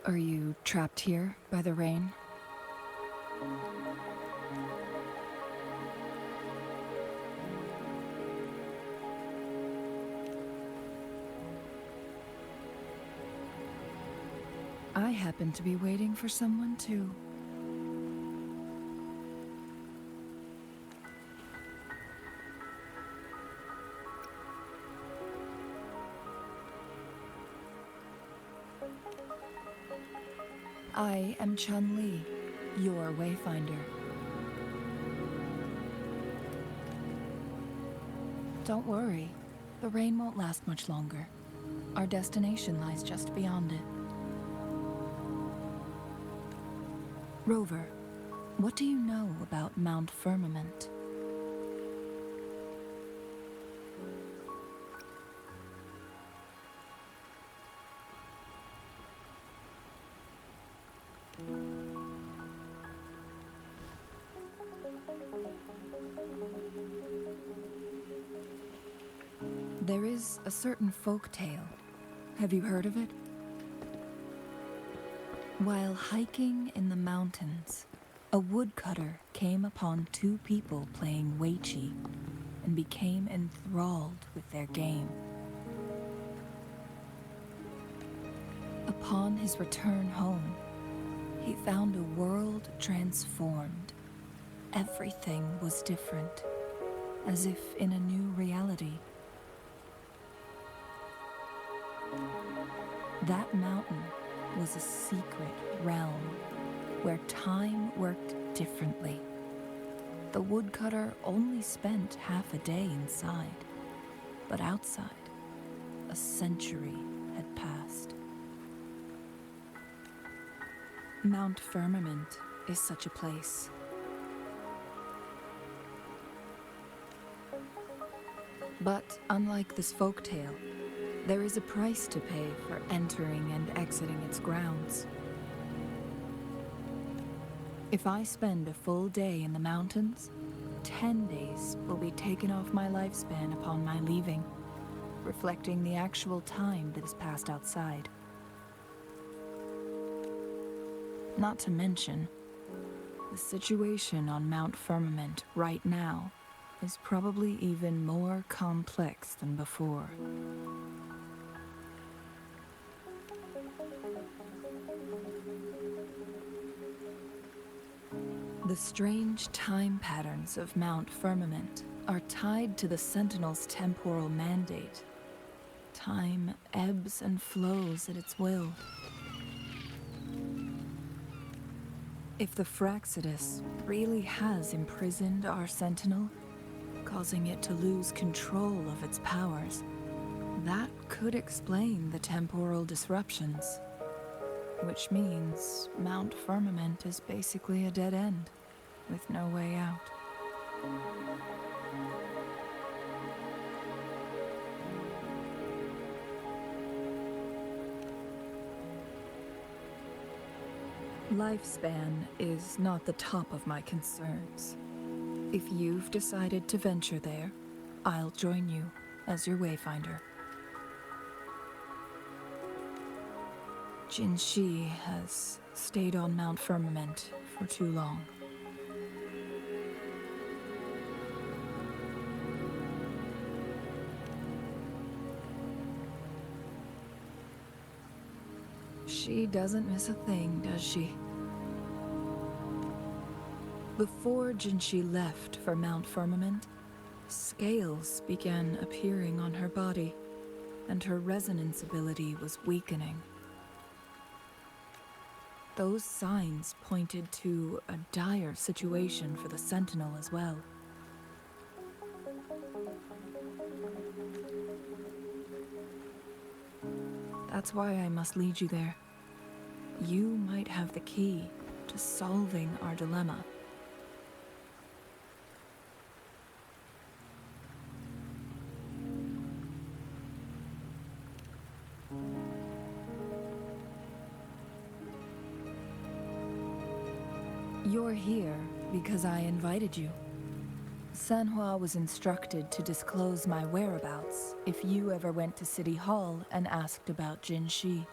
Are you trapped here by the rain? I happen to be waiting for someone too. I am Chun-Li, your wayfinder. Don't worry, the rain won't last much longer. Our destination lies just beyond it. Rover, what do you know about Mount Firmament? There is a certain folk tale. Have you heard of it? While hiking in the mountains, a woodcutter came upon two people playing Weiqi and became enthralled with their game. Upon his return home, he found a world transformed. Everything was different, as if in a new reality. That mountain was a secret realm where time worked differently. The woodcutter only spent half a day inside, but outside, a century had passed. Mount Firmament is such a place. But unlike this folktale, there is a price to pay for entering and exiting its grounds. If I spend a full day in the mountains, 10 days will be taken off my lifespan upon my leaving, reflecting the actual time that is passed outside. Not to mention, the situation on Mount Firmament right now is probably even more complex than before. The strange time patterns of Mount Firmament are tied to the Sentinel's temporal mandate. Time ebbs and flows at its will. If the Fraxidus really has imprisoned our Sentinel, causing it to lose control of its powers, that could explain the temporal disruptions. Which means Mount Firmament is basically a dead end, with no way out. Lifespan is not the top of my concerns. If you've decided to venture there, I'll join you as your wayfinder. Jinshi has stayed on Mount Firmament for too long. She doesn't miss a thing, does she? Before Jinshi left for Mount Firmament, scales began appearing on her body, and her resonance ability was weakening. Those signs pointed to a dire situation for the Sentinel as well. That's why I must lead you there. You might have the key to solving our dilemma. You're here because I invited you. Sanhua was instructed to disclose my whereabouts if you ever went to City Hall and asked about Jinshi.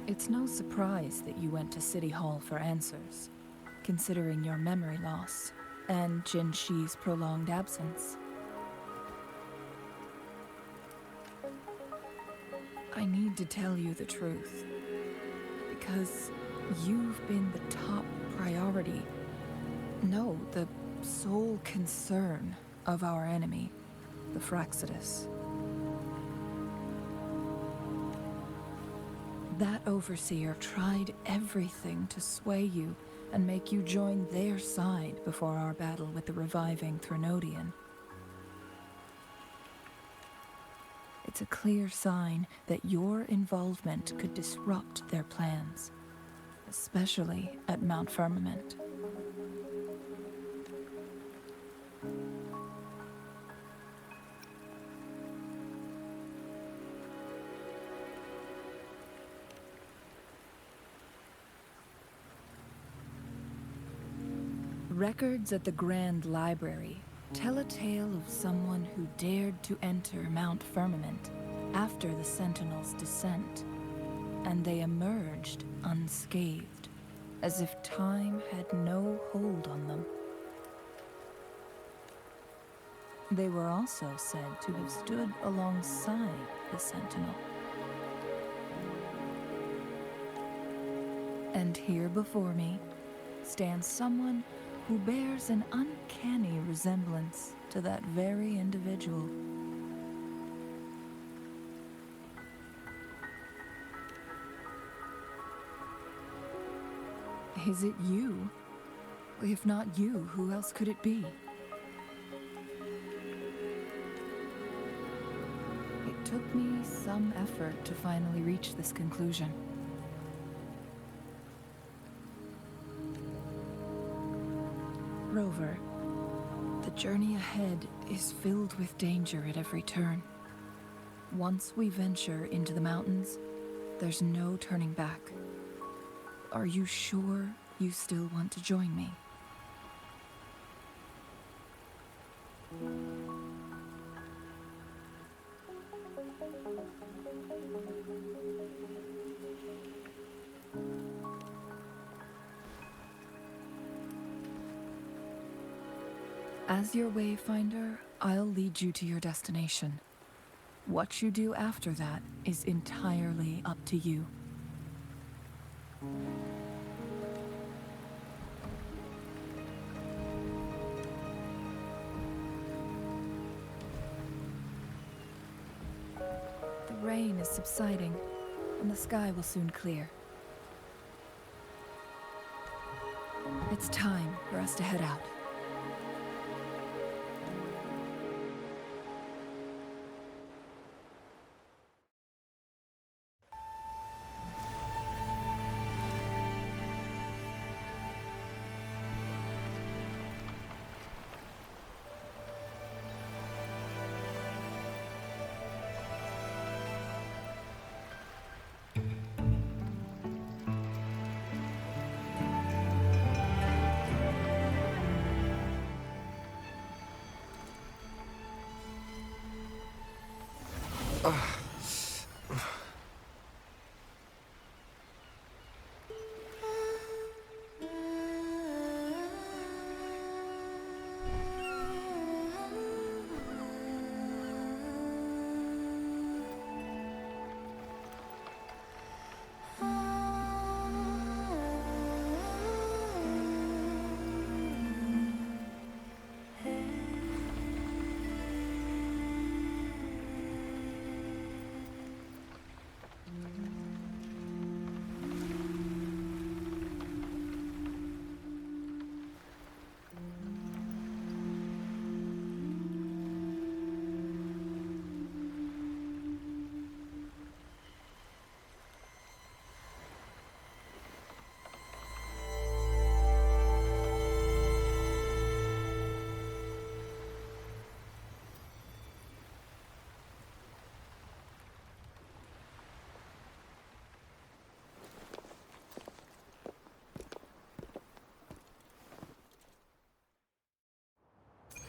It's no surprise that you went to City Hall for answers, considering your memory loss and Jin Shi's prolonged absence. I need to tell you the truth, because you've been the top priority, no, the sole concern of our enemy, the Fraxidus. That overseer tried everything to sway you and make you join their side before our battle with the reviving Threnodian. It's a clear sign that your involvement could disrupt their plans, especially at Mount Firmament. Records at the Grand Library tell a tale of someone who dared to enter Mount Firmament after the Sentinels' descent, and they emerged unscathed, as if time had no hold on them. They were also said to have stood alongside the Sentinel. And here before me stands someone who bears an uncanny resemblance to that very individual. Is it you? If not you, who else could it be? It took me some effort to finally reach this conclusion. Rover, the journey ahead is filled with danger at every turn. Once we venture into the mountains, there's no turning back. Are you sure you still want to join me? As your wayfinder, I'll lead you to your destination. What you do after that is entirely up to you. The rain is subsiding, and the sky will soon clear. It's time for us to head out.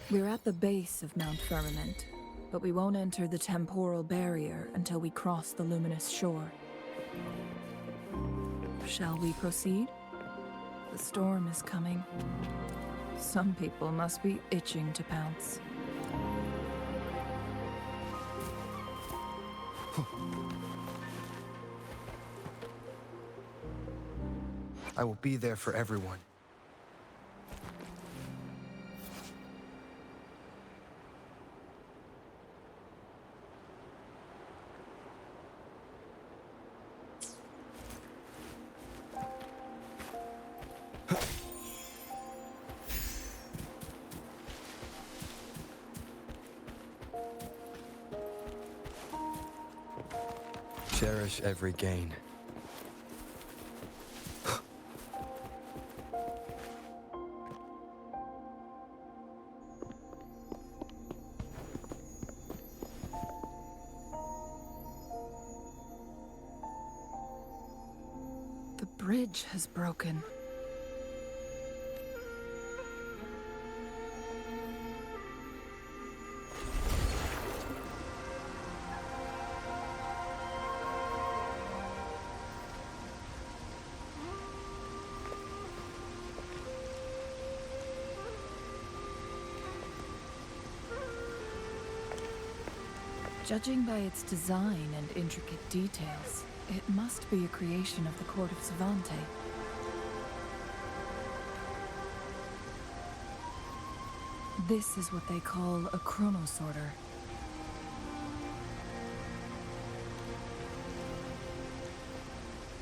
We're at the base of Mount Firmament, but we won't enter the temporal barrier until we cross the luminous shore. Shall we proceed? The storm is coming. Some people must be itching to pounce. I will be there for everyone. Cherish every gain. The bridge has broken. Judging by its design and intricate details, it must be a creation of the court of Savante. This is what they call a chronosorter.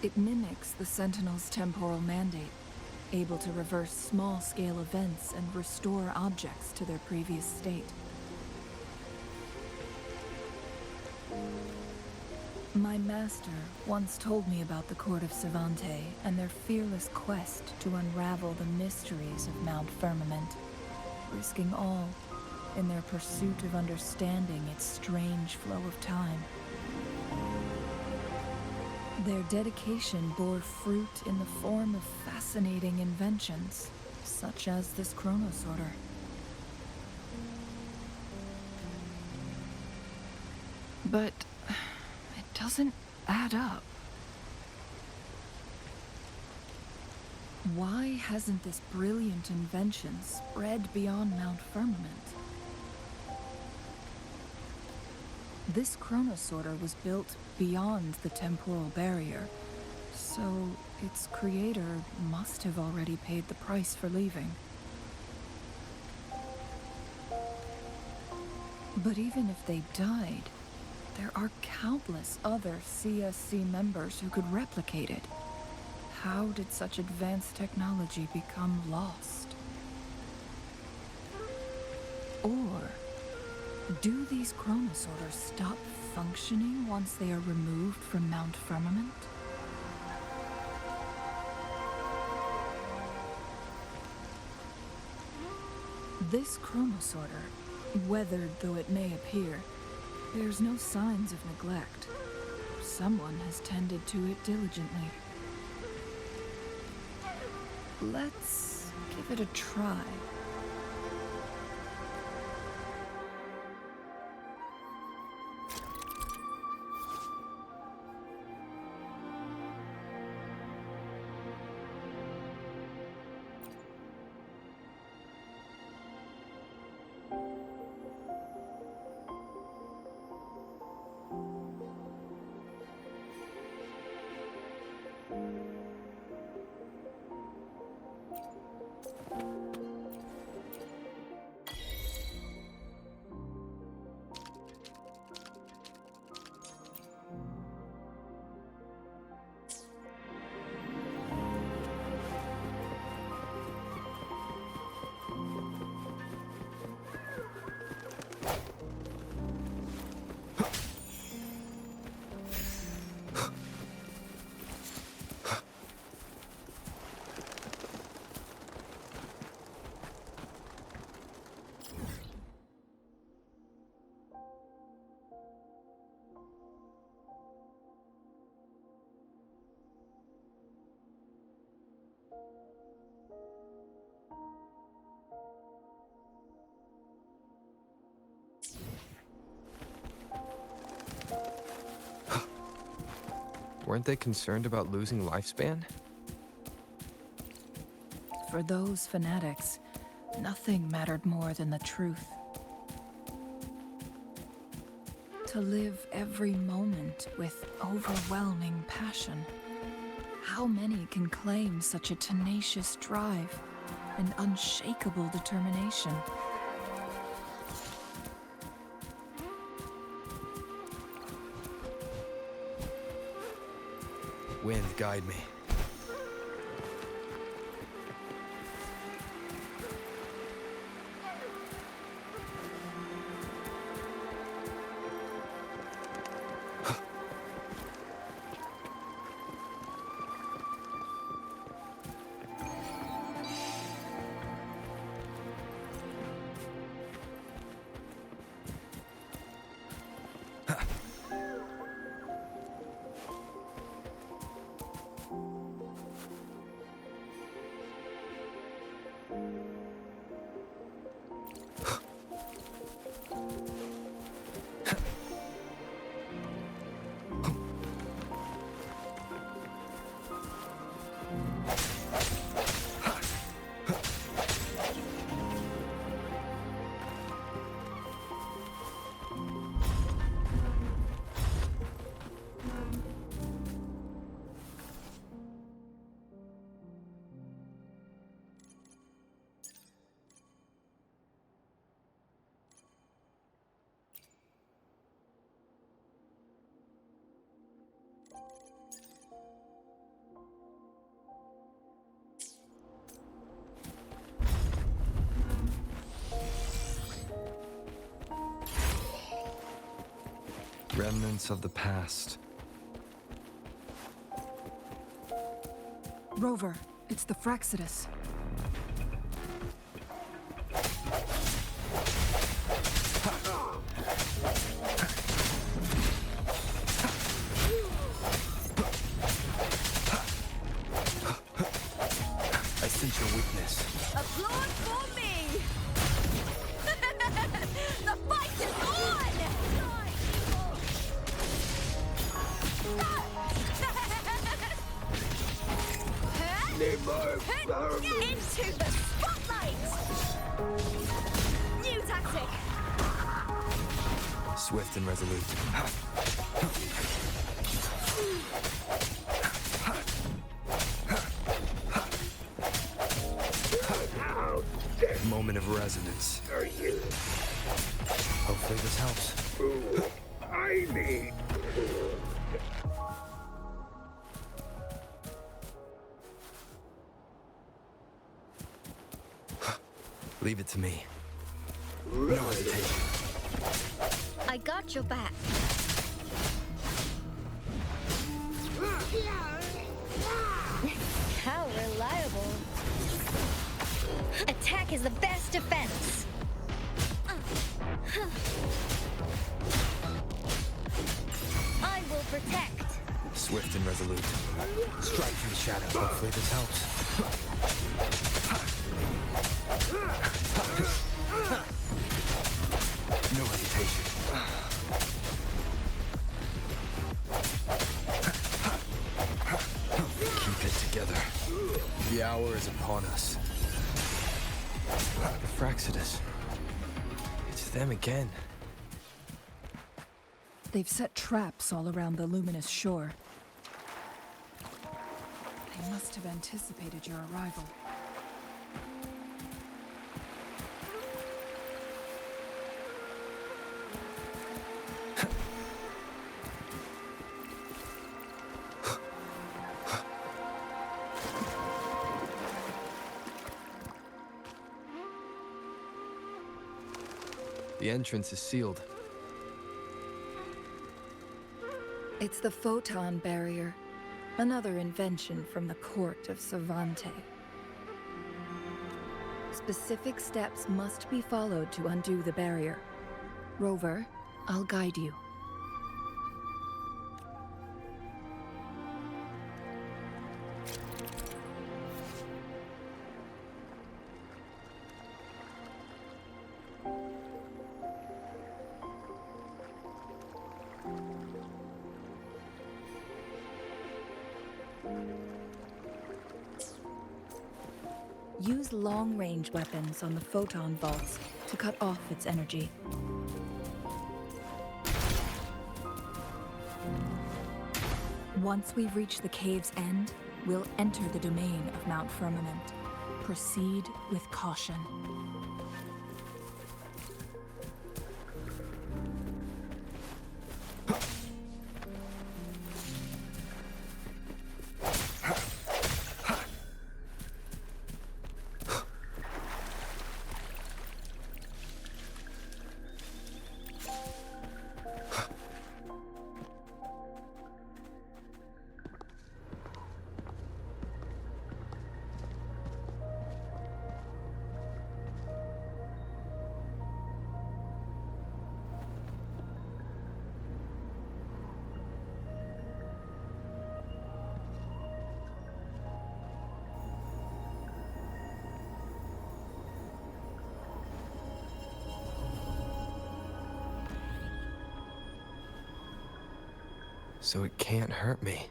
It mimics the Sentinel's temporal mandate, able to reverse small-scale events and restore objects to their previous state. My master once told me about the court of Savante and their fearless quest to unravel the mysteries of Mount Firmament, risking all in their pursuit of understanding its strange flow of time. Their dedication bore fruit in the form of fascinating inventions, such as this chronosorter. But it doesn't add up. Why hasn't this brilliant invention spread beyond Mount Firmament? This chronosorter was built beyond the temporal barrier, so its creator must have already paid the price for leaving. But even if they died, there are countless other CSC members who could replicate it. How did such advanced technology become lost? Or do these chronosorters stop functioning once they are removed from Mount Firmament? This chronosorter, weathered though it may appear, bears no signs of neglect. Someone has tended to it diligently. Let's give it a try. Weren't they concerned about losing lifespan? For those fanatics, nothing mattered more than the truth. To live every moment with overwhelming passion. How many can claim such a tenacious drive and unshakable determination? Wind, guide me. Remnants of the past. Rover, it's the Fraxidus. I sense your weakness. Applaud for me! The fight is on! Into the spotlight! New tactic! Swift and resolute. Moment of resonance. Hopefully this helps. I need. Leave it to me. No hesitation. I got your back. How reliable. Attack is the best defense. I will protect. Swift and resolute. Strike from the shadows. Hopefully this helps. No hesitation. Keep it together. The hour is upon us. The Fraxidus. It's them again. They've set traps all around the luminous shore. They must have anticipated your arrival. The entrance is sealed. It's the photon barrier, another invention from the court of Savante. Specific steps must be followed to undo the barrier. Rover, I'll guide you. Use long-range weapons on the photon vaults to cut off its energy. Once we've reached the cave's end, we'll enter the domain of Mount Firmament. Proceed with caution. So it can't hurt me.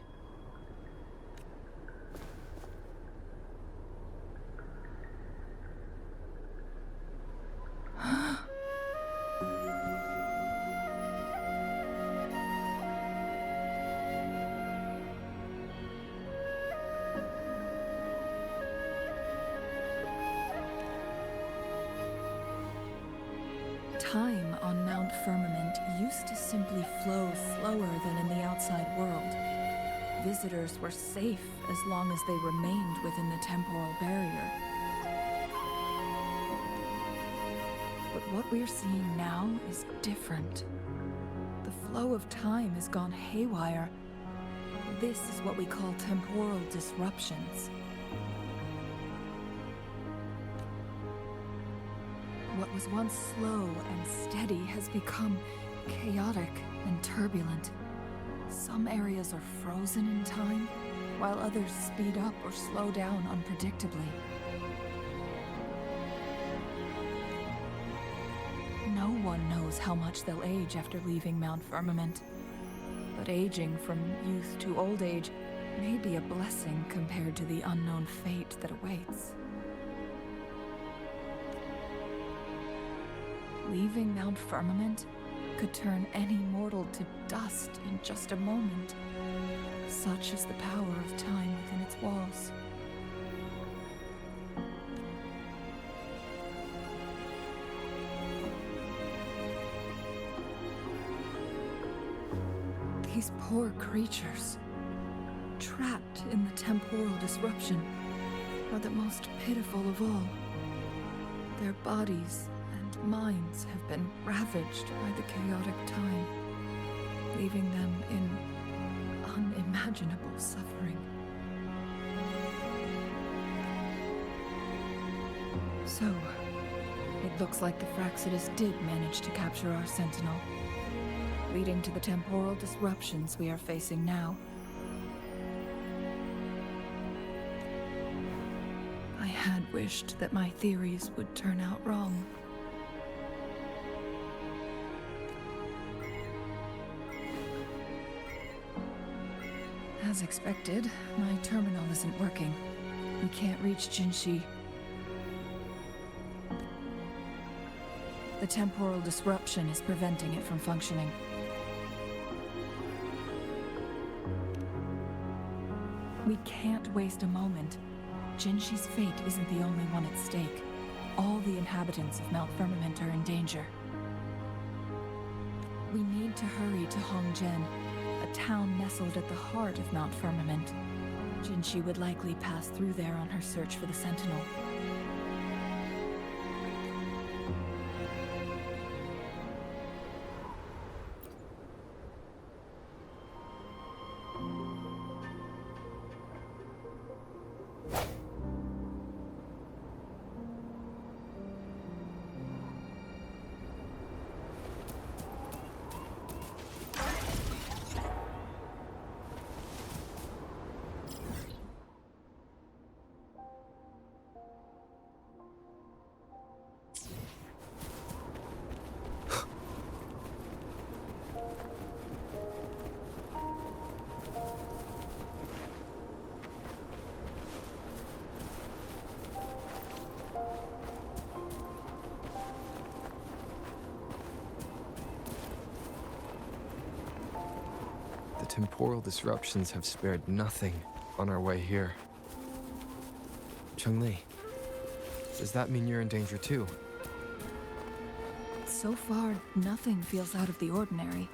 Time on Mount Firmament used to simply flow slower than in the outside world. Visitors were safe as long as they remained within the temporal barrier. But what we're seeing now is different. The flow of time has gone haywire. This is what we call temporal disruptions. What was once slow and steady has become chaotic and turbulent. Some areas are frozen in time, while others speed up or slow down unpredictably. No one knows how much they'll age after leaving Mount Firmament. But aging from youth to old age may be a blessing compared to the unknown fate that awaits. Leaving Mount Firmament could turn any mortal to dust in just a moment. Such is the power of time within its walls. These poor creatures, trapped in the temporal disruption, are the most pitiful of all. Their bodies and minds have been ravaged by the chaotic time, leaving them in unimaginable suffering. So, it looks like the Fraxidus did manage to capture our Sentinel, leading to the temporal disruptions we are facing now. I had wished that my theories would turn out wrong. As expected, my terminal isn't working. We can't reach Jinshi. The temporal disruption is preventing it from functioning. We can't waste a moment. Jinshi's fate isn't the only one at stake. All the inhabitants of Mount Firmament are in danger. We need to hurry to Hongjian, a town nestled at the heart of Mount Firmament. Jinshi would likely pass through there on her search for the Sentinel. temporal disruptions have spared nothing on our way here. Chun-Li, does that mean you're in danger too? So far, nothing feels out of the ordinary.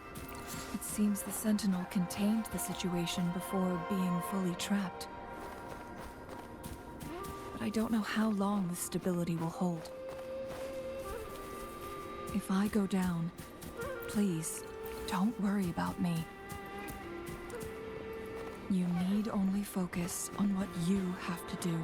It seems the Sentinel contained the situation before being fully trapped. But I don't know how long this stability will hold. If I go down, please, don't worry about me. You need only focus on what you have to do.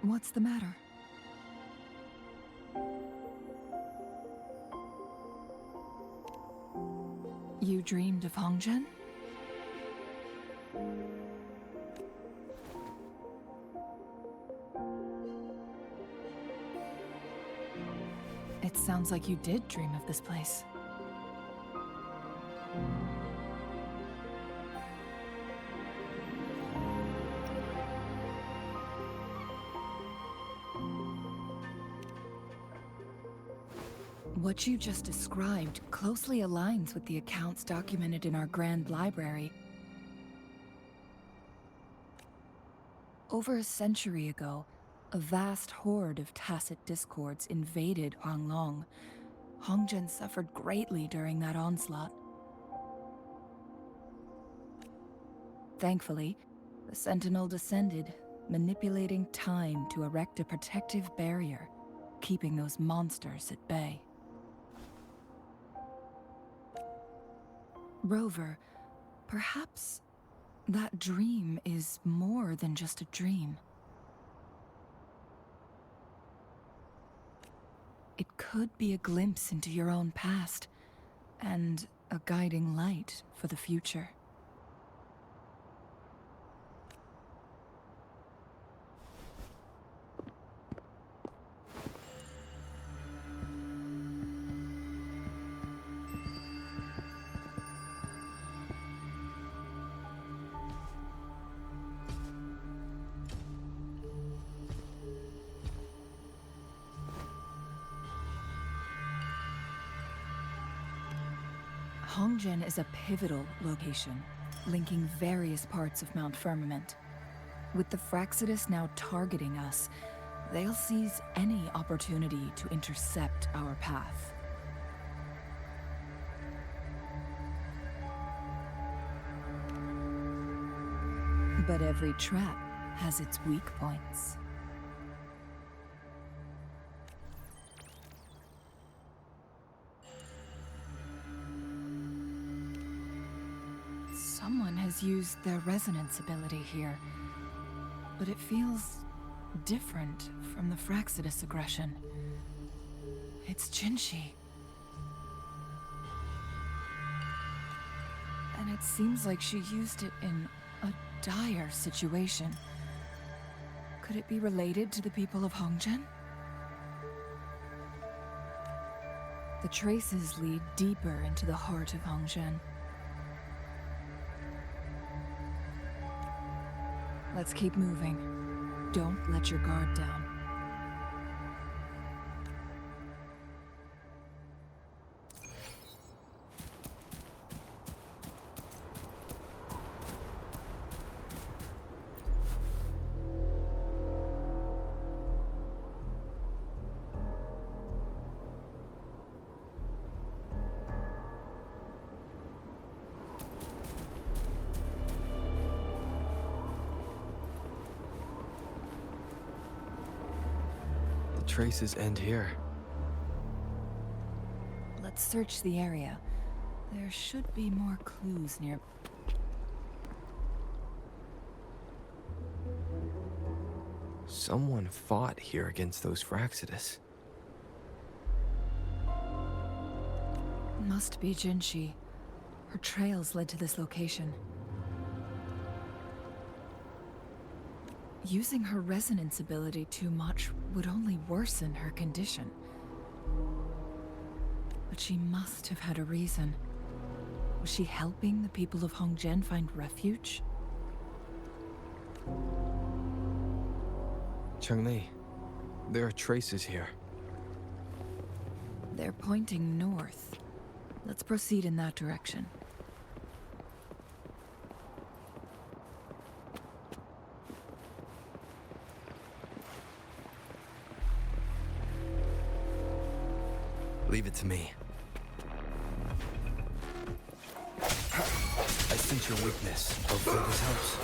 What's the matter? You dreamed of Hongzhen? It sounds like you did dream of this place. What you just described closely aligns with the accounts documented in our Grand Library. Over a century ago, a vast horde of tacit discords invaded Huanglong. Hongzhen suffered greatly during that onslaught. Thankfully, the Sentinel descended, manipulating time to erect a protective barrier, keeping those monsters at bay. Rover, perhaps that dream is more than just a dream. It could be a glimpse into your own past, and a guiding light for the future. Hongzhen is a pivotal location, linking various parts of Mount Firmament. With the Fraxidus now targeting us, they'll seize any opportunity to intercept our path. But every trap has its weak points. Someone has used their resonance ability here, but it feels different from the Fraxidus aggression. It's Jinshi. And it seems like she used it in a dire situation. Could it be related to the people of Hongzhen? The traces lead deeper into the heart of Hongzhen. Let's keep moving. Don't let your guard down. Traces end here. Let's search the area. There should be more clues near. Someone fought here against those Fraxidus. Must be Jinshi. Her trails led to this location. Using her resonance ability too much would only worsen her condition. But she must have had a reason. Was she helping the people of Hongzhen find refuge? Changli, there are traces here. They're pointing north. Let's proceed in that direction. Leave it to me. I sense your weakness. Hopefully this helps.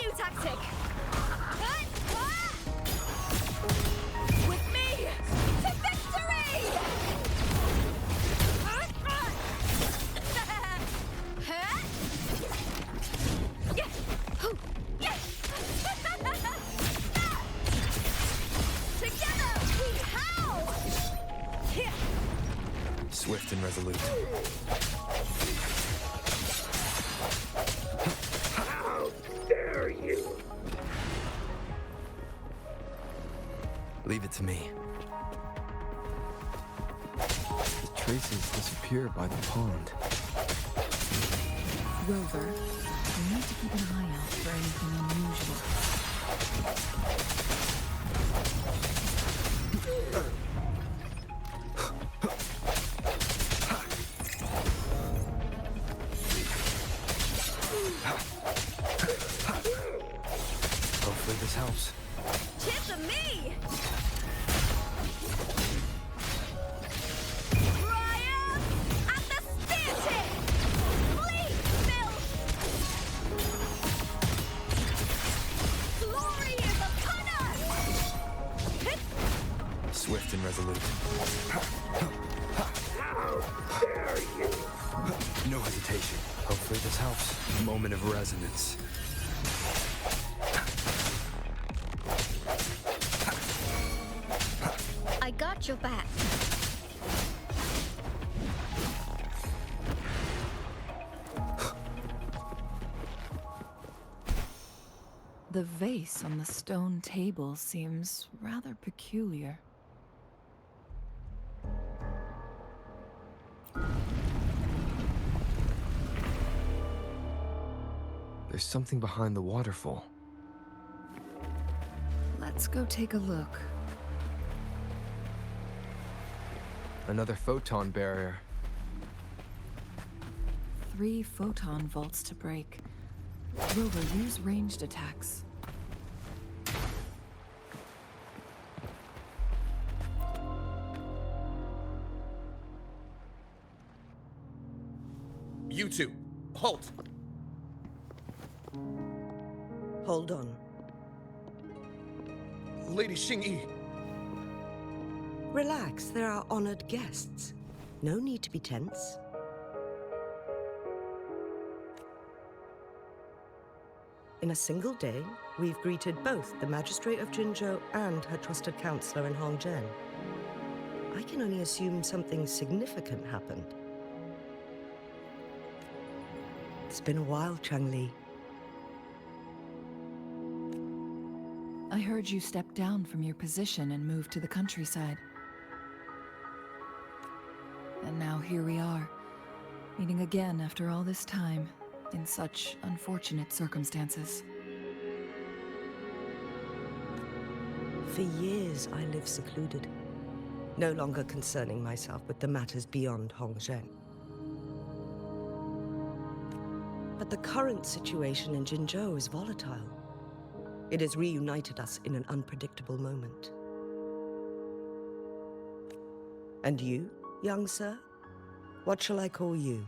New tactic. With me to victory! Together we howl! Swift and resolute. How dare you! Leave it to me. The traces disappear by the pond. Rover, we need to keep an eye out for anything unusual. Hopefully this helps. Tip to me! Triumph at the spear tip! Fleet built! Glory is upon us! Swift and resolute. How dare you! No hesitation. Hopefully this helps. Moment of resonance. I got your back. The vase on the stone table seems rather peculiar. There's something behind the waterfall. Let's go take a look. Another photon barrier. 3 photon vaults to break. Rover, use ranged attacks. You two, halt! Hold on. Lady Xingyi, Relax, they're our honored guests. No need to be tense. In a single day, we've greeted both the Magistrate of Jinzhou and her trusted counselor in Hongzhen. I can only assume something significant happened. It's been a while, Changli. I heard you stepped down from your position and moved to the countryside. And now here we are, meeting again after all this time, in such unfortunate circumstances. For years, I lived secluded, no longer concerning myself with the matters beyond Hongzhen. But the current situation in Jinzhou is volatile. It has reunited us in an unpredictable moment. And you, young sir? What shall I call you?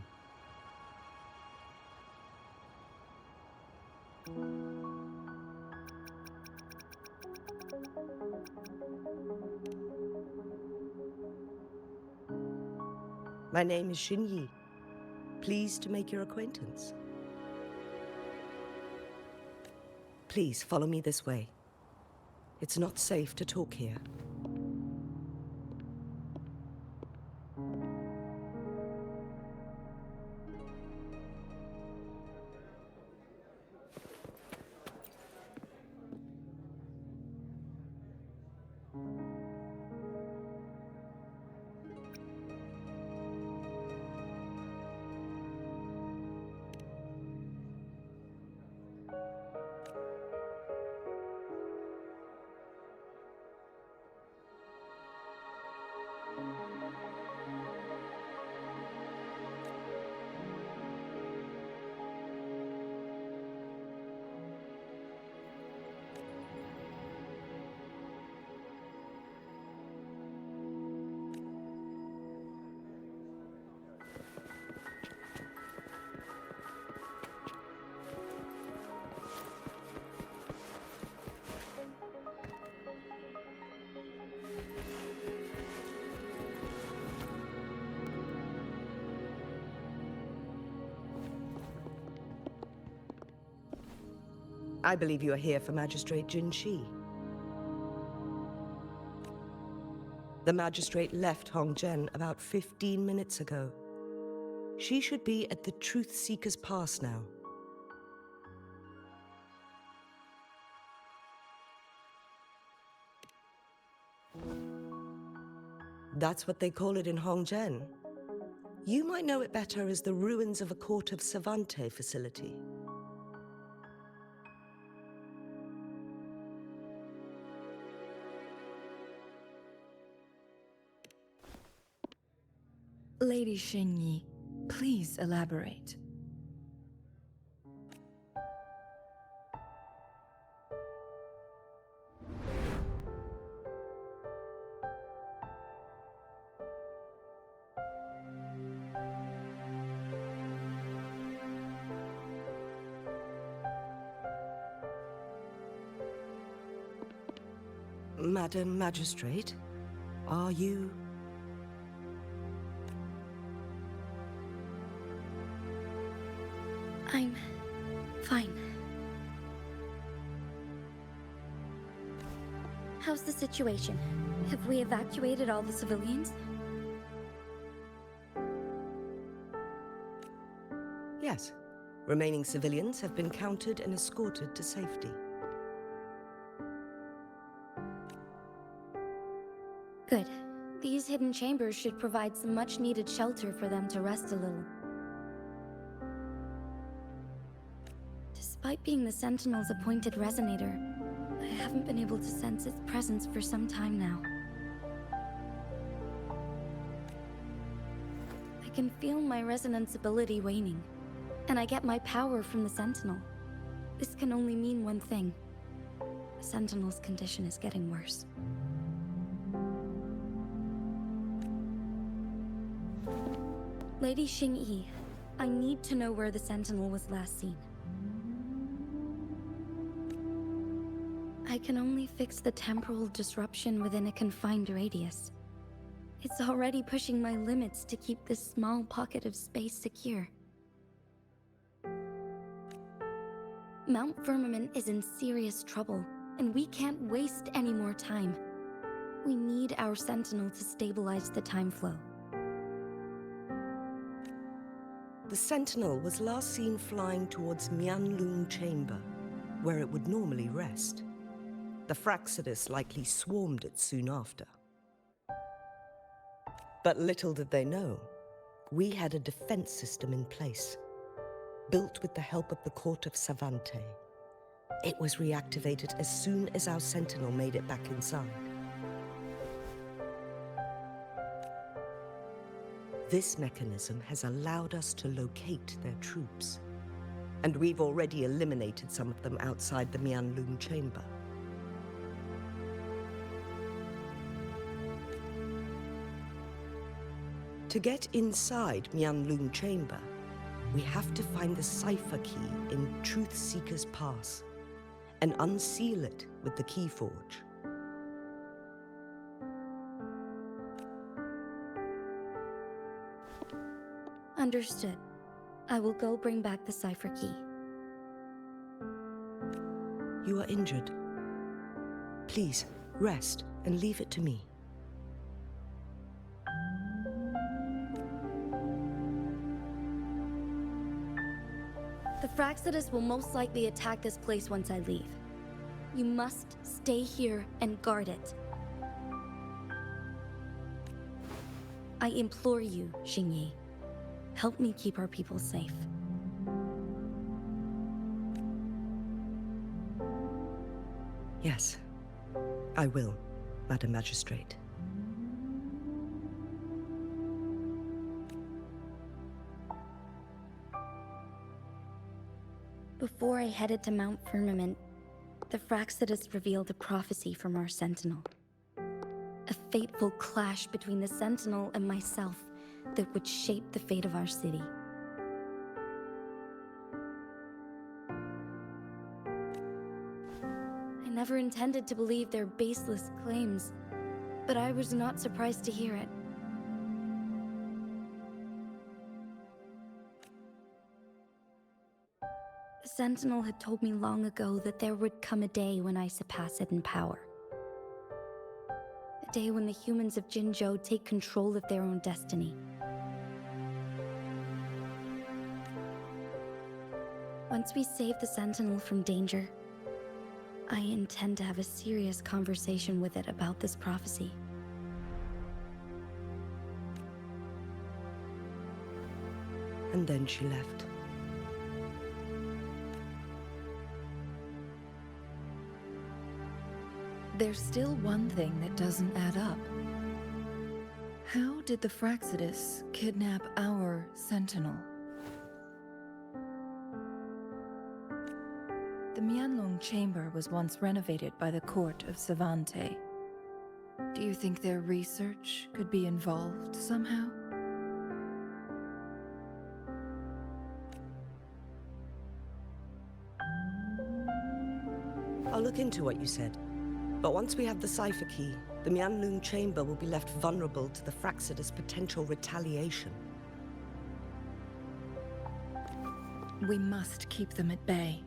My name is Xinyi. Pleased to make your acquaintance. Please follow me this way. It's not safe to talk here. I believe you are here for Magistrate Jin Shi. The magistrate left Hongzhen about 15 minutes ago. She should be at the Truth Seeker's Pass now. That's what they call it in Hongzhen. You might know it better as the ruins of a Court of Savante facility. Lady Xingyi, please elaborate. Madam Magistrate, are you... I'm fine. How's the situation? Have we evacuated all the civilians? Yes. Remaining civilians have been counted and escorted to safety. Good. These hidden chambers should provide some much-needed shelter for them to rest a little. Despite being the Sentinel's appointed resonator, I haven't been able to sense its presence for some time now. can feel my resonance ability waning, and I get my power from the Sentinel. This can only mean one thing. The Sentinel's condition is getting worse. Lady Xingyi, I need to know where the Sentinel was last seen. I can only fix the temporal disruption within a confined radius. It's already pushing my limits to keep this small pocket of space secure. Mount Firmament is in serious trouble, and we can't waste any more time. We need our Sentinel to stabilize the time flow. The Sentinel was last seen flying towards Mianlun Chamber, where it would normally rest. The Fraxidus likely swarmed it soon after. But little did they know, we had a defense system in place, built with the help of the court of Savante. It was reactivated as soon as our Sentinel made it back inside. This mechanism has allowed us to locate their troops, and we've already eliminated some of them outside the Mianlun Chamber. To get inside Mianlun Chamber, we have to find the cipher key in Truth Seeker's Pass and unseal it with the Keyforge. Understood. I will go bring back the cipher key. You are injured. Please, rest and leave it to me. The Fraxidus will most likely attack this place once I leave. You must stay here and guard it. I implore you, Xingyi. Help me keep our people safe. Yes, I will, Madam Magistrate. Before I headed to Mount Firmament, the Fraxidus revealed a prophecy from our Sentinel. A fateful clash between the Sentinel and myself that would shape the fate of our city. I never intended to believe their baseless claims, but I was not surprised to hear it. The Sentinel had told me long ago that there would come a day when I surpass it in power. A day when the humans of Jinzhou take control of their own destiny. Once we save the Sentinel from danger, I intend to have a serious conversation with it about this prophecy. And then she left. There's still one thing that doesn't add up. How did the Fraxidus kidnap our Sentinel? The Mianlong Chamber was once renovated by the court of Savante. Do you think their research could be involved somehow? I'll look into what you said. But once we have the cipher key, the Mianlun Chamber will be left vulnerable to the Fraxidus' potential retaliation. We must keep them at bay.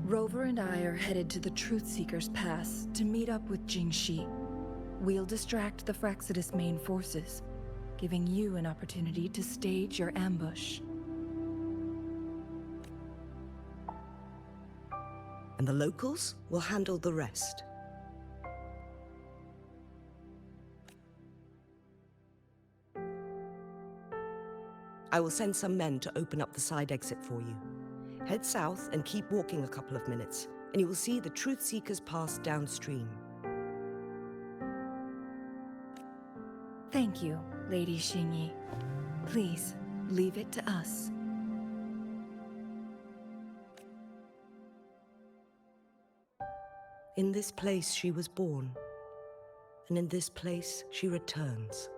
Rover and I are headed to the Truth Seeker's Pass to meet up with Jingxi. We'll distract the Fraxidus' main forces, giving you an opportunity to stage your ambush. And the locals will handle the rest. I will send some men to open up the side exit for you. Head south and keep walking a couple of minutes, and you will see the Truth Seeker's Pass downstream. Thank you, Lady Xingyi. Please, leave it to us. In this place she was born, and in this place she returns.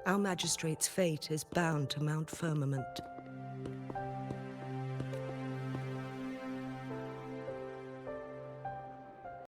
Our magistrate's fate is bound to Mount Firmament.